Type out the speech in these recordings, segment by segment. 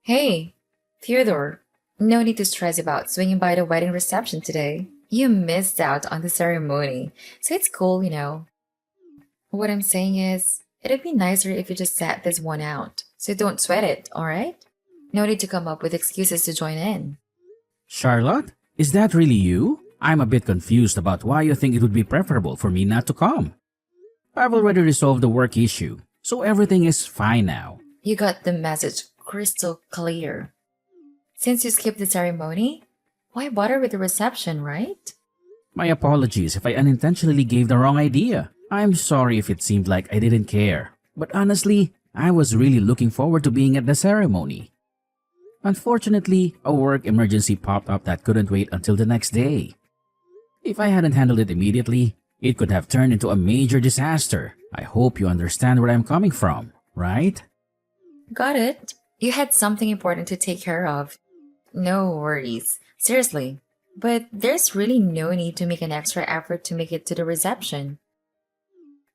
Hey, Theodore, no need to stress about swinging by the wedding reception today. You missed out on the ceremony, so it's cool. What I'm saying is, it'd be nicer if you just sat this one out, so don't sweat it, alright? No need to come up with excuses to join in. Charlotte, is that really you? I'm a bit confused about why you think it would be preferable for me not to come. I've already resolved the work issue, so everything is fine now. You got the message crystal clear. Since you skipped the ceremony, why bother with the reception, right? My apologies if I unintentionally gave the wrong idea. I'm sorry if it seemed like I didn't care. But honestly, I was really looking forward to being at the ceremony. Unfortunately, a work emergency popped up that couldn't wait until the next day. If I hadn't handled it immediately, it could have turned into a major disaster. I hope you understand where I'm coming from, right? Got it. You had something important to take care of. No worries. Seriously. But there's really no need to make an extra effort to make it to the reception.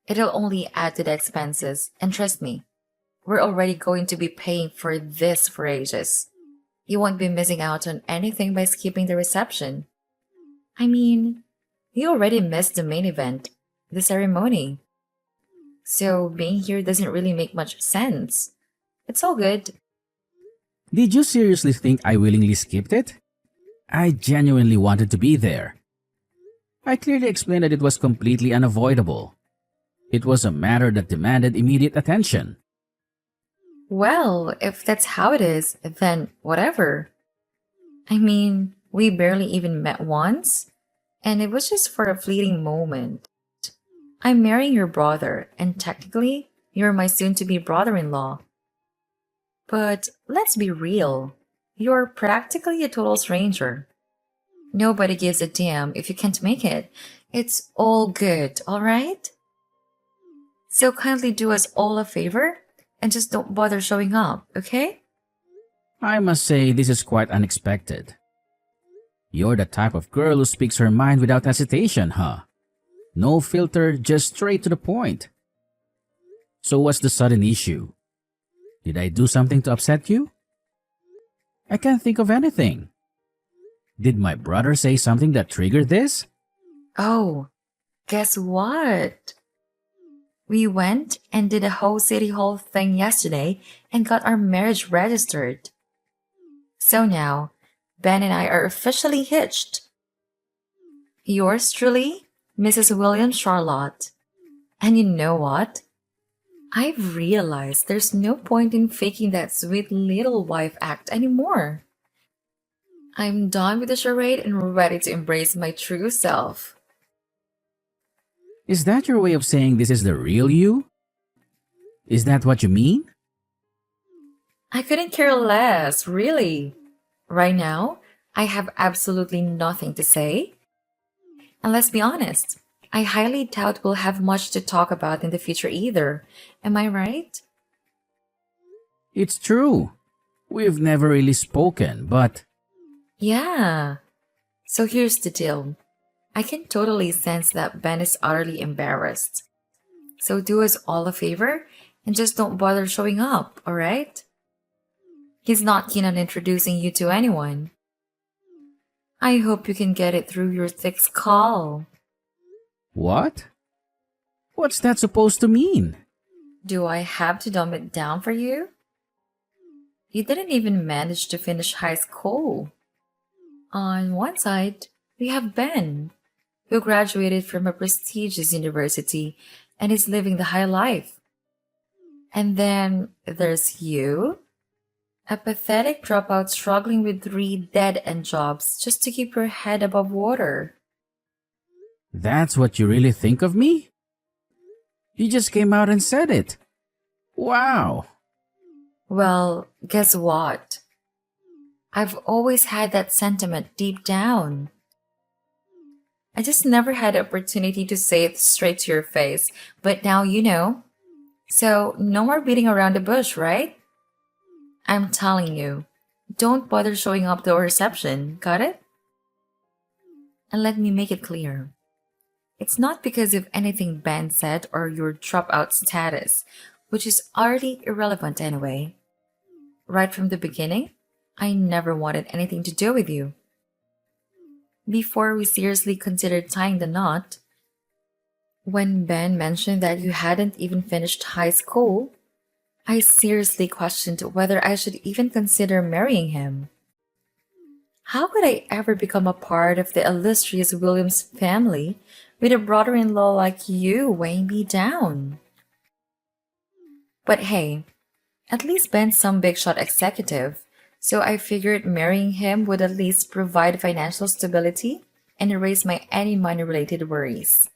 It'll only add to the expenses, and trust me, we're already going to be paying for this for ages. You won't be missing out on anything by skipping the reception. I mean, you already missed the main event, the ceremony. So being here doesn't really make much sense. It's all good. Did you seriously think I willingly skipped it? I genuinely wanted to be there. I clearly explained that it was completely unavoidable. It was a matter that demanded immediate attention. Well, if that's how it is, then whatever. I mean, we barely even met once, and it was just for a fleeting moment. I'm marrying your brother, and technically, you're my soon to be brother in law. But let's be real. You're practically a total stranger. Nobody gives a damn if you can't make it. It's all good, alright? So kindly do us all a favor and just don't bother showing up, okay? I must say this is quite unexpected. You're the type of girl who speaks her mind without hesitation, huh? No filter, just straight to the point. So what's the sudden issue? Did I do something to upset you? I can't think of anything. Did my brother say something that triggered this? Oh, guess what? We went and did a whole city hall thing yesterday and got our marriage registered. So now, Ben and I are officially hitched. Yours truly, Mrs. William Charlotte. And you know what? I've realized there's no point in faking that sweet little wife act anymore. I'm done with the charade and ready to embrace my true self. Is that your way of saying this is the real you? Is that what you mean? I couldn't care less, really. Right now, I have absolutely nothing to say. And let's be honest, I highly doubt we'll have much to talk about in the future either. Am I right? It's true. We've never really spoken, but Yeah. So here's the deal. I can totally sense that Ben is utterly embarrassed. So do us all a favor and just don't bother showing up, alright? He's not keen on introducing you to anyone. I hope you can get it through your thick skull. what? What's that supposed to mean? Do I have to dumb it down for you? You didn't even manage to finish high school. On one side, we have Ben, who graduated from a prestigious university and is living the high life. And then there's you, a pathetic dropout struggling with three dead-end jobs just to keep your head above water. That's what you really think of me? You just came out and said it. Wow. Well, guess what? I've always had that sentiment deep down. I just never had the opportunity to say it straight to your face, but now you know. So, no more beating around the bush, right? I'm telling you, don't bother showing up to a reception, got it? And let me make it clear. It's not because of anything Ben said or your dropout status, which is utterly irrelevant anyway. right from the beginning, I never wanted anything to do with you. Before we seriously considered tying the knot, when Ben mentioned that you hadn't even finished high school, I seriously questioned whether I should even consider marrying him. How could I ever become a part of the illustrious Williams family with a brother in law like you weighing me down? But hey, at least Ben's some big shot executive, so I figured marrying him would at least provide financial stability and erase my any money related worries.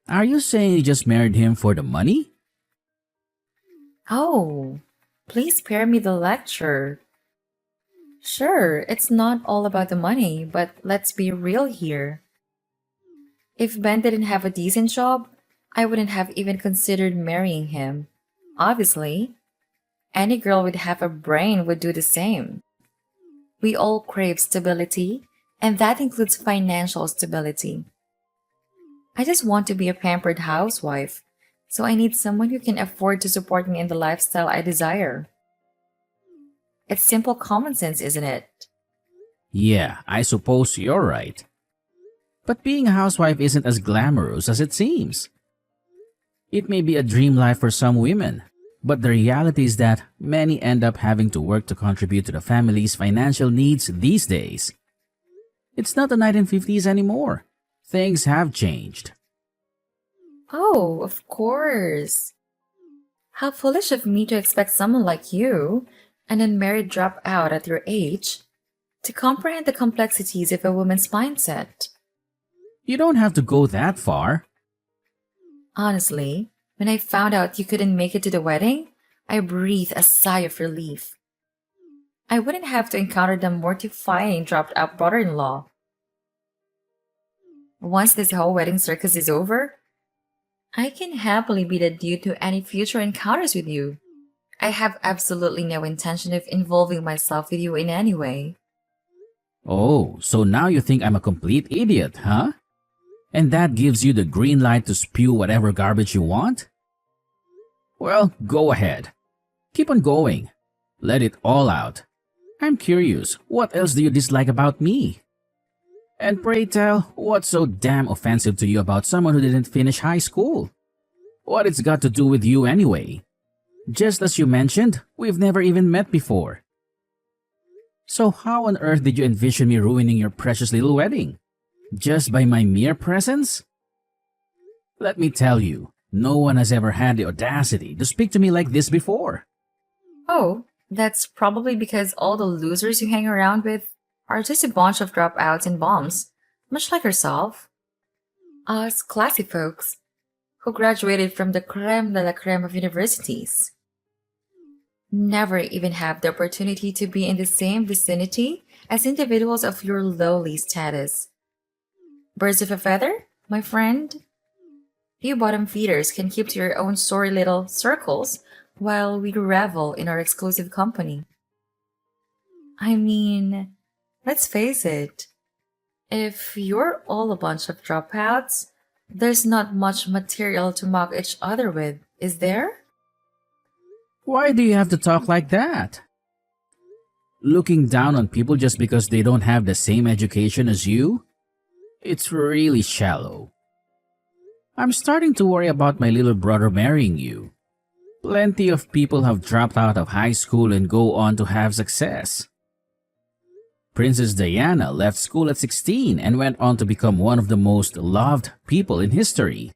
Are you saying you just married him for the money? Oh, please spare me the lecture. Sure, it's not all about the money, but let's be real here. If Ben didn't have a decent job, I wouldn't have even considered marrying him. Obviously, any girl with half a brain would do the same. We all crave stability, and that includes financial stability. I just want to be a pampered housewife, so I need someone who can afford to support me in the lifestyle I desire. It's simple common sense, isn't it? Yeah, I suppose you're right. But being a housewife isn't as glamorous as it seems. It may be a dream life for some women, but the reality is that many end up having to work to contribute to the family's financial needs these days. It's not the 1950s anymore. Things have changed. Oh, of course. How foolish of me to expect someone like you, an unmarried dropout at your age, to comprehend the complexities of a woman's mindset. You don't have to go that far. Honestly, when I found out you couldn't make it to the wedding, I breathed a sigh of relief. I wouldn't have to encounter the mortifying dropped out brother in law. Once this whole wedding circus is over, I can happily be the dude to any future encounters with you. I have absolutely no intention of involving myself with you in any way. Oh, so now you think I'm a complete idiot, huh? And that gives you the green light to spew whatever garbage you want? Well, go ahead. Keep on going. Let it all out. I'm curious, what else do you dislike about me? And pray tell, what's so damn offensive to you about someone who didn't finish high school? What it's got to do with you anyway? Just as you mentioned, we've never even met before. So how on earth did you envision me ruining your precious little wedding? Just by my mere presence? Let me tell you, no one has ever had the audacity to speak to me like this before. Oh, that's probably because all the losers you hang around with are just a bunch of dropouts and bums, much like yourself. Us classy folks who graduated from the creme de la creme of universities never even have the opportunity to be in the same vicinity as individuals of your lowly status. Birds of a feather, my friend? You bottom feeders can keep to your own sorry little circles while we revel in our exclusive company. I mean, let's face it, if you're all a bunch of dropouts, there's not much material to mock each other with, is there? Why do you have to talk like that? Looking down on people just because they don't have the same education as you? It's really shallow. I'm starting to worry about my little brother marrying you. Plenty of people have dropped out of high school and go on to have success. Princess Diana left school at 16 and went on to become one of the most loved people in history.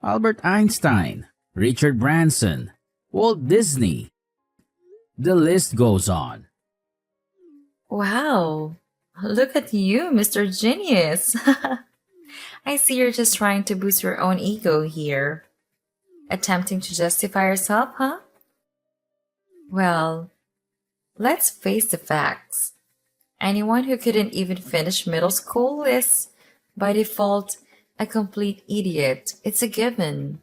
Albert Einstein, Richard Branson, Walt Disney. The list goes on. Wow, look at you, Mr. Genius. I see you're just trying to boost your own ego here. Attempting to justify yourself, huh? Well, let's face the facts. Anyone who couldn't even finish middle school is, by default, a complete idiot. It's a given.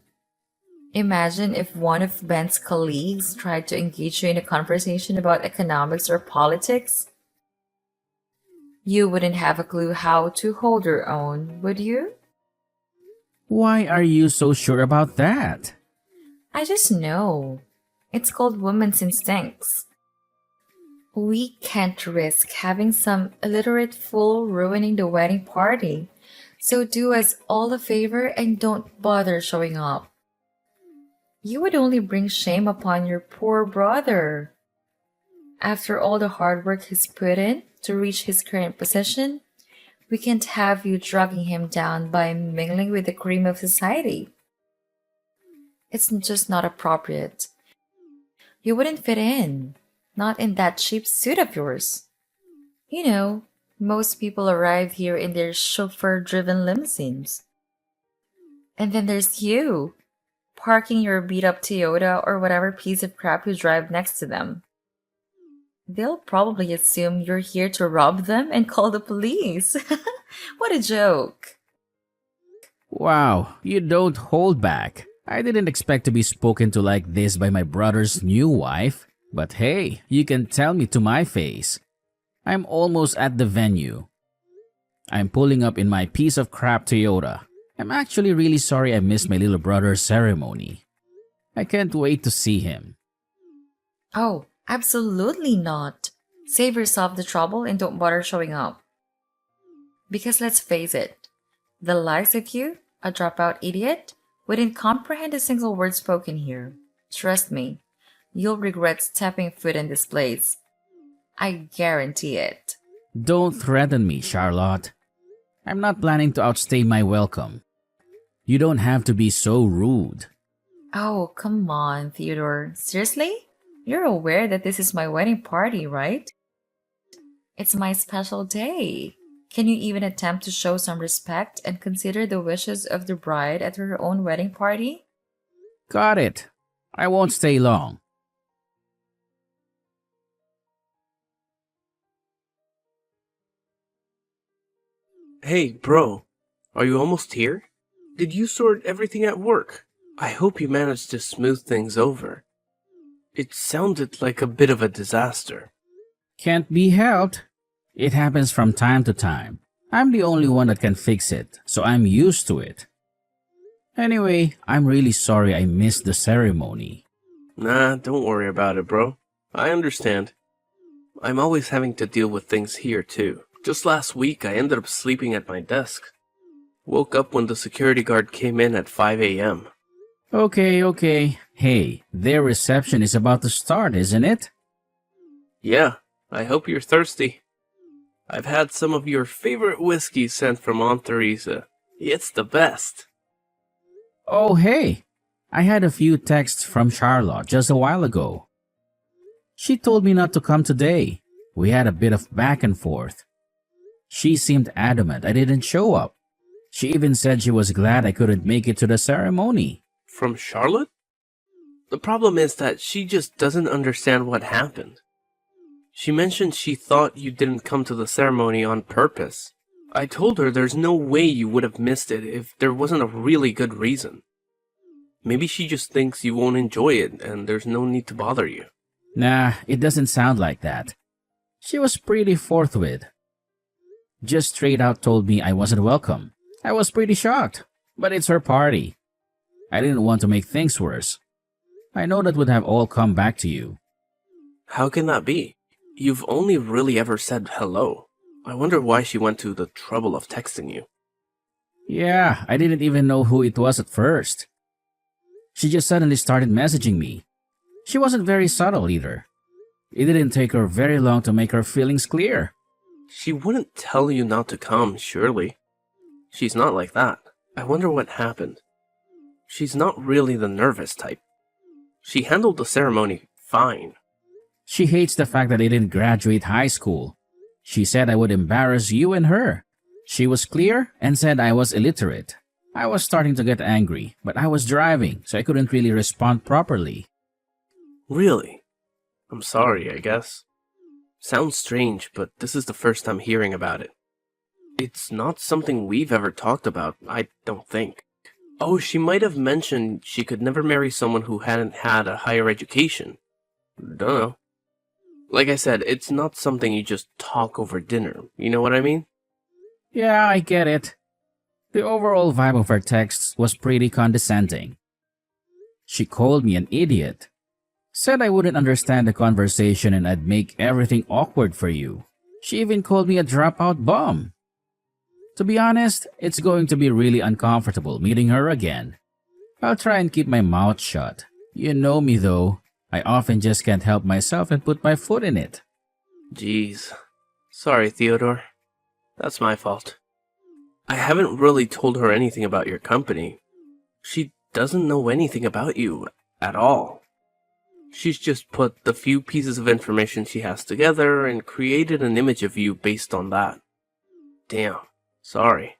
Imagine if one of Ben's colleagues tried to engage you in a conversation about economics or politics. You wouldn't have a clue how to hold your own, would you? Why are you so sure about that? I just know. It's called women's instincts. We can't risk having some illiterate fool ruining the wedding party. So do us all a favor and don't bother showing up. You would only bring shame upon your poor brother. After all the hard work he's put in to reach his current position, we can't have you dragging him down by mingling with the cream of society. It's just not appropriate. You wouldn't fit in, not in that cheap suit of yours. You know, most people arrive here in their chauffeur driven limousines. And then there's you, parking your beat up Toyota or whatever piece of crap you drive next to them. They'll probably assume you're here to rob them and call the police. What a joke. Wow, you don't hold back. I didn't expect to be spoken to like this by my brother's new wife. But hey, you can tell me to my face. I'm almost at the venue. I'm pulling up in my piece of crap Toyota. I'm actually really sorry I missed my little brother's ceremony. I can't wait to see him. Oh, absolutely not. Save yourself the trouble and don't bother showing up. Because let's face it, the likes of you, a dropout idiot, wouldn't comprehend a single word spoken here. Trust me, you'll regret stepping foot in this place. I guarantee it. Don't threaten me, Charlotte. I'm not planning to outstay my welcome. You don't have to be so rude. Oh, come on, Theodore. Seriously? You're aware that this is my wedding party, right? It's my special day. Can you even attempt to show some respect and consider the wishes of the bride at her own wedding party? Got it. I won't stay long. Hey, bro, are you almost here? Did you sort everything at work? I hope you managed to smooth things over. It sounded like a bit of a disaster. Can't be helped. It happens from time to time. I'm the only one that can fix it, so I'm used to it. Anyway, I'm really sorry I missed the ceremony. Nah, don't worry about it, bro. I understand. I'm always having to deal with things here, too. Just last week, I ended up sleeping at my desk. Woke up when the security guard came in at 5 a.m. Okay. Hey, their reception is about to start, isn't it? Yeah, I hope you're thirsty. I've had some of your favorite whiskey sent from Aunt Teresa. It's the best. Oh, hey. I had a few texts from Charlotte just a while ago. She told me not to come today. We had a bit of back and forth. She seemed adamant I didn't show up. She even said she was glad I couldn't make it to the ceremony. From Charlotte? The problem is that she just doesn't understand what happened. She mentioned she thought you didn't come to the ceremony on purpose. I told her there's no way you would have missed it if there wasn't a really good reason. Maybe she just thinks you won't enjoy it and there's no need to bother you. Nah, it doesn't sound like that. She was pretty forthwith. Just straight out told me I wasn't welcome. I was pretty shocked, but it's her party. I didn't want to make things worse. I know that would have all come back to you. How can that be? You've only really ever said hello. I wonder why she went to the trouble of texting you. Yeah, I didn't even know who it was at first. She just suddenly started messaging me. She wasn't very subtle either. It didn't take her very long to make her feelings clear. She wouldn't tell you not to come, surely. She's not like that. I wonder what happened. She's not really the nervous type. She handled the ceremony fine. She hates the fact that I didn't graduate high school. She said I would embarrass you and her. She was clear and said I was illiterate. I was starting to get angry, but I was driving, so I couldn't really respond properly. Really? I'm sorry, I guess. Sounds strange, but this is the first time hearing about it. It's not something we've ever talked about, I don't think. Oh, she might have mentioned she could never marry someone who hadn't had a higher education. Dunno. Like I said, it's not something you just talk over dinner, you know what I mean? Yeah, I get it. The overall vibe of her texts was pretty condescending. She called me an idiot. Said I wouldn't understand the conversation and I'd make everything awkward for you. She even called me a dropout bum. To be honest, it's going to be really uncomfortable meeting her again. I'll try and keep my mouth shut. You know me though. I often just can't help myself and put my foot in it. Jeez. Sorry, Theodore. That's my fault. I haven't really told her anything about your company. She doesn't know anything about you at all. She's just put the few pieces of information she has together and created an image of you based on that. Damn. Sorry.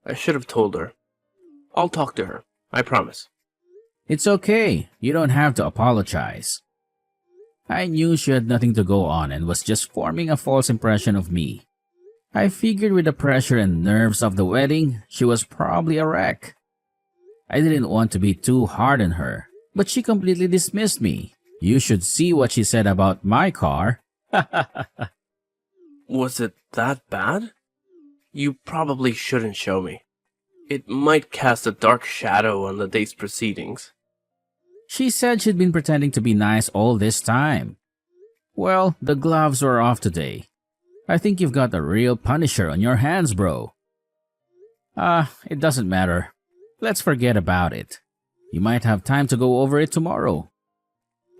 I should have told her. I'll talk to her. I promise. It's okay. You don't have to apologize. I knew she had nothing to go on and was just forming a false impression of me. I figured with the pressure and nerves of the wedding, she was probably a wreck. I didn't want to be too hard on her, but she completely dismissed me. You should see what she said about my car. Was it that bad? You probably shouldn't show me. It might cast a dark shadow on the day's proceedings. She said she'd been pretending to be nice all this time. Well, the gloves were off today. I think you've got a real punisher on your hands, bro. It doesn't matter. Let's forget about it. You might have time to go over it tomorrow.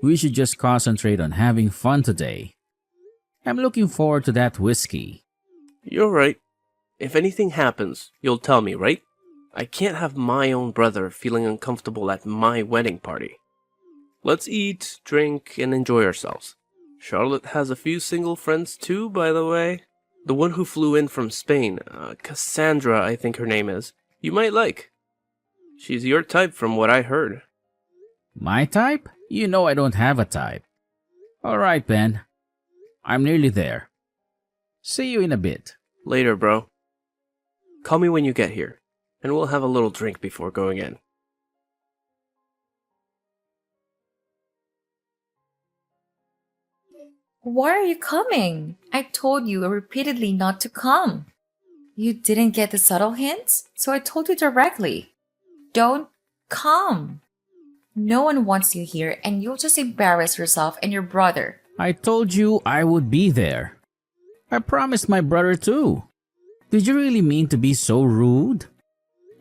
We should just concentrate on having fun today. I'm looking forward to that whiskey. You're right. If anything happens, you'll tell me, right? I can't have my own brother feeling uncomfortable at my wedding party. Let's eat, drink, and enjoy ourselves. Charlotte has a few single friends too, by the way. The one who flew in from Spain, Cassandra, I think her name is. You might like. She's your type from what I heard. My type? You know I don't have a type. Alright, Ben. I'm nearly there. See you in a bit. Later, bro. Call me when you get here, and we'll have a little drink before going in. Why are you coming? I told you repeatedly not to come. You didn't get the subtle hints, so I told you directly. Don't come. No one wants you here, and you'll just embarrass yourself and your brother. I told you I would be there. I promised my brother too. Did you really mean to be so rude?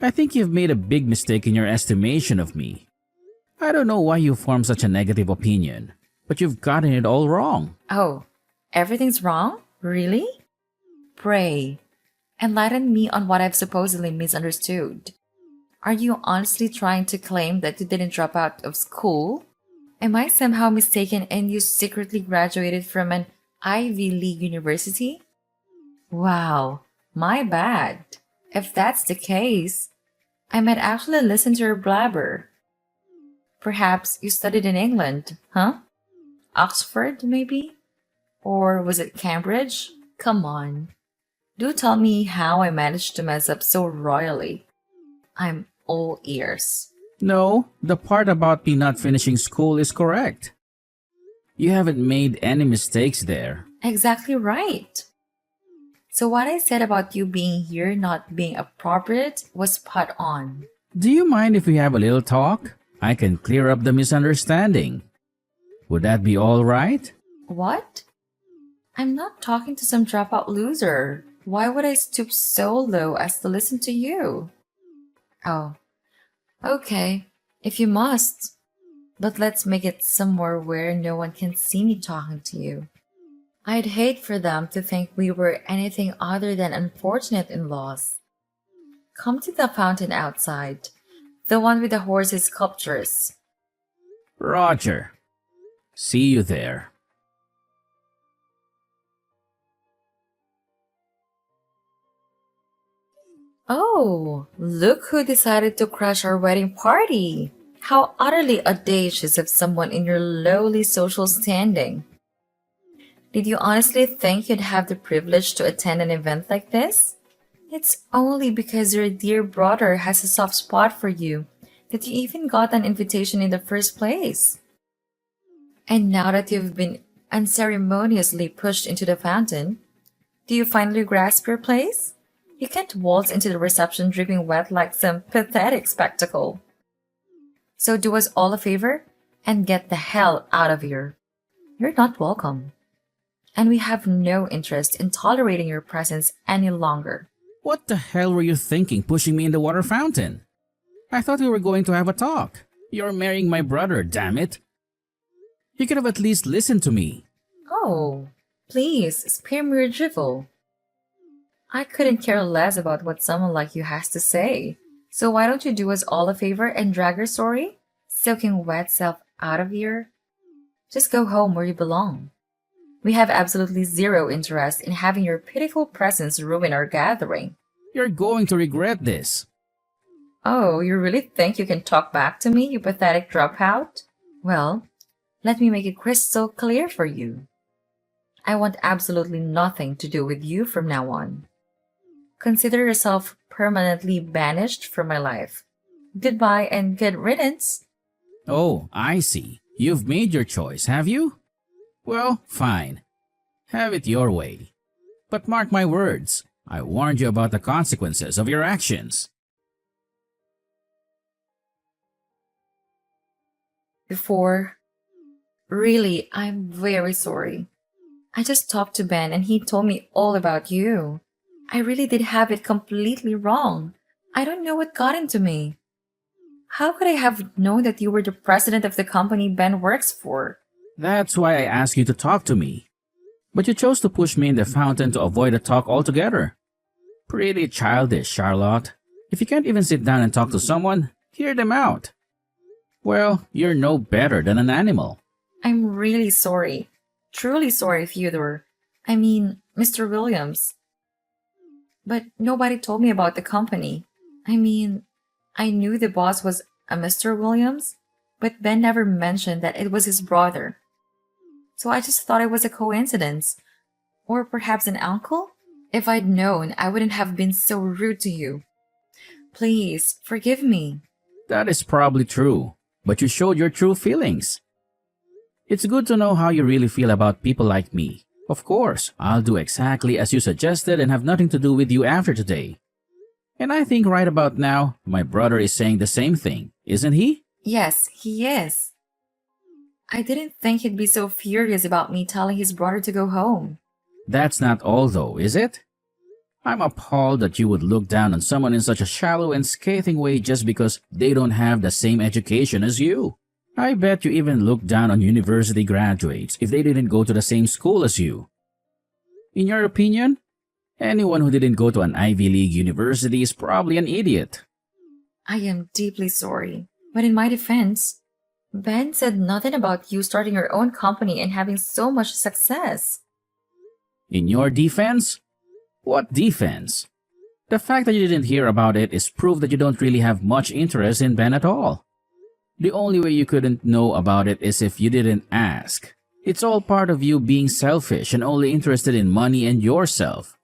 I think you've made a big mistake in your estimation of me. I don't know why you formed such a negative opinion, but you've gotten it all wrong. Oh, everything's wrong? Really? Pray, enlighten me on what I've supposedly misunderstood. Are you honestly trying to claim that you didn't drop out of school? Am I somehow mistaken and you secretly graduated from an Ivy League university? Wow, my bad. If that's the case, I might actually listen to your blabber. Perhaps you studied in England, huh? Oxford, maybe? Or was it Cambridge? Come on. Do tell me how I managed to mess up so royally. I'm all ears. No, the part about me not finishing school is correct. You haven't made any mistakes there. Exactly right. So what I said about you being here not being appropriate was spot on. Do you mind if we have a little talk? I can clear up the misunderstanding. Would that be all right? What? I'm not talking to some dropout loser. Why would I stoop so low as to listen to you? Oh, okay, if you must. But let's make it somewhere where no one can see me talking to you. I'd hate for them to think we were anything other than unfortunate in-laws. Come to the fountain outside, the one with the horses sculptures. Roger. See you there. Oh, look who decided to crash our wedding party. How utterly audacious of someone in your lowly social standing. Did you honestly think you'd have the privilege to attend an event like this? It's only because your dear brother has a soft spot for you that you even got an invitation in the first place. And now that you've been unceremoniously pushed into the fountain, do you finally grasp your place? You can't waltz into the reception dripping wet like some pathetic spectacle. So do us all a favor and get the hell out of here. You're not welcome. And we have no interest in tolerating your presence any longer. What the hell were you thinking pushing me in the water fountain? I thought we were going to have a talk. You're marrying my brother, damn it. You could have at least listened to me. Oh, please, spare me your drivel. I couldn't care less about what someone like you has to say. So why don't you do us all a favor and drag your story, soaking wet self out of here? Just go home where you belong. We have absolutely zero interest in having your pitiful presence ruin our gathering. You're going to regret this. Oh, you really think you can talk back to me, you pathetic dropout? Well, let me make it crystal clear for you. I want absolutely nothing to do with you from now on. Consider yourself permanently banished from my life. Goodbye and good riddance. Oh, I see. You've made your choice, have you? Well, fine. Have it your way. But mark my words, I warned you about the consequences of your actions. Before, really, I'm very sorry. I just talked to Ben and he told me all about you. I really did have it completely wrong. I don't know what got into me. How could I have known that you were the president of the company Ben works for? That's why I asked you to talk to me. But you chose to push me in the fountain to avoid a talk altogether. Pretty childish, Charlotte. If you can't even sit down and talk to someone, hear them out. Well, you're no better than an animal. I'm really sorry. Truly sorry, Theodore. Mr. Williams. But nobody told me about the company. I knew the boss was a Mr. Williams, but Ben never mentioned that it was his brother. So I just thought it was a coincidence. Or perhaps an uncle? If I'd known, I wouldn't have been so rude to you. Please, forgive me. That is probably true, but you showed your true feelings. It's good to know how you really feel about people like me. Of course, I'll do exactly as you suggested and have nothing to do with you after today. And I think right about now, my brother is saying the same thing, isn't he? Yes, he is. I didn't think he'd be so furious about me telling his brother to go home. That's not all though, is it? I'm appalled that you would look down on someone in such a shallow and scathing way just because they don't have the same education as you. I bet you even look down on university graduates if they didn't go to the same school as you. In your opinion, anyone who didn't go to an Ivy League university is probably an idiot. I am deeply sorry, but in my defense, Ben said nothing about you starting your own company and having so much success. In your defense? What defense? The fact that you didn't hear about it is proof that you don't really have much interest in Ben at all. The only way you couldn't know about it is if you didn't ask. It's all part of you being selfish and only interested in money and yourself.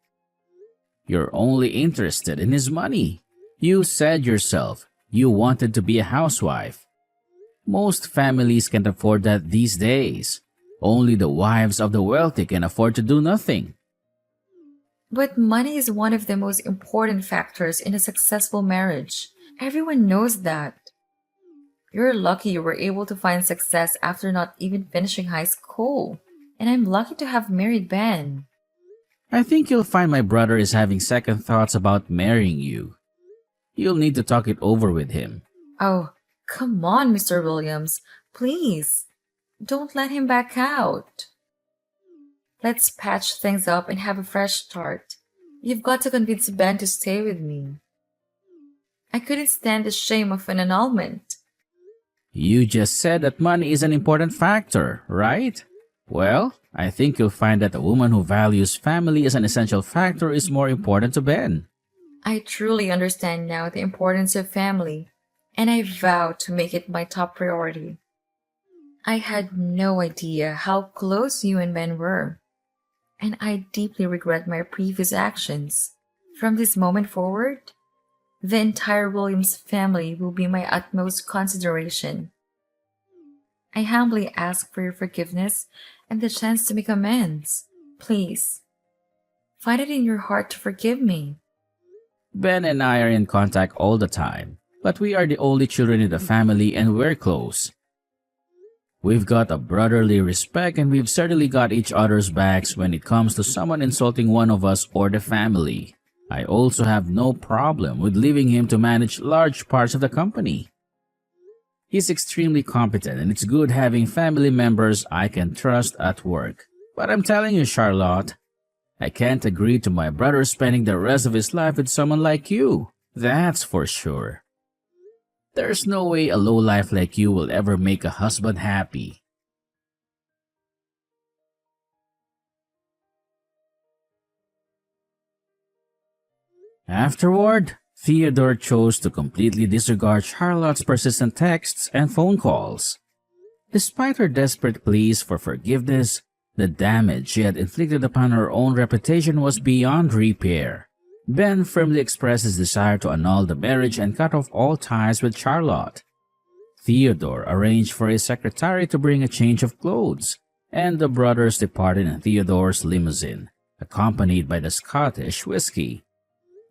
You're only interested in his money. You said yourself you wanted to be a housewife. Most families can't afford that these days. Only the wives of the wealthy can afford to do nothing. But money is one of the most important factors in a successful marriage. Everyone knows that. You're lucky you were able to find success after not even finishing high school. And I'm lucky to have married Ben. I think you'll find my brother is having second thoughts about marrying you. You'll need to talk it over with him. Oh, come on, Mr. Williams. Please. Don't let him back out. Let's patch things up and have a fresh start. You've got to convince Ben to stay with me. I couldn't stand the shame of an annulment. You just said that money is an important factor, right? Well, I think you'll find that a woman who values family as an essential factor is more important to Ben. I truly understand now the importance of family, and I vow to make it my top priority. I had no idea how close you and Ben were, and I deeply regret my previous actions. From this moment forward, the entire Williams family will be my utmost consideration. I humbly ask for your forgiveness and the chance to make amends. Please, find it in your heart to forgive me. Ben and I are in contact all the time, but we are the only children in the family and we're close. We've got a brotherly respect and we've certainly got each other's backs when it comes to someone insulting one of us or the family. I also have no problem with leaving him to manage large parts of the company. He's extremely competent and it's good having family members I can trust at work. But I'm telling you, Charlotte, I can't agree to my brother spending the rest of his life with someone like you. That's for sure. There's no way a lowlife like you will ever make a husband happy. Afterward, Theodore chose to completely disregard Charlotte's persistent texts and phone calls. Despite her desperate pleas for forgiveness, the damage she had inflicted upon her own reputation was beyond repair. Ben firmly expressed his desire to annul the marriage and cut off all ties with Charlotte. Theodore arranged for his secretary to bring a change of clothes, and the brothers departed in Theodore's limousine, accompanied by the Scottish whiskey.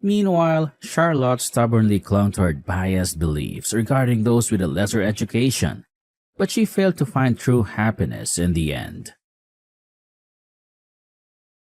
Meanwhile, Charlotte stubbornly clung to her biased beliefs regarding those with a lesser education, but she failed to find true happiness in the end.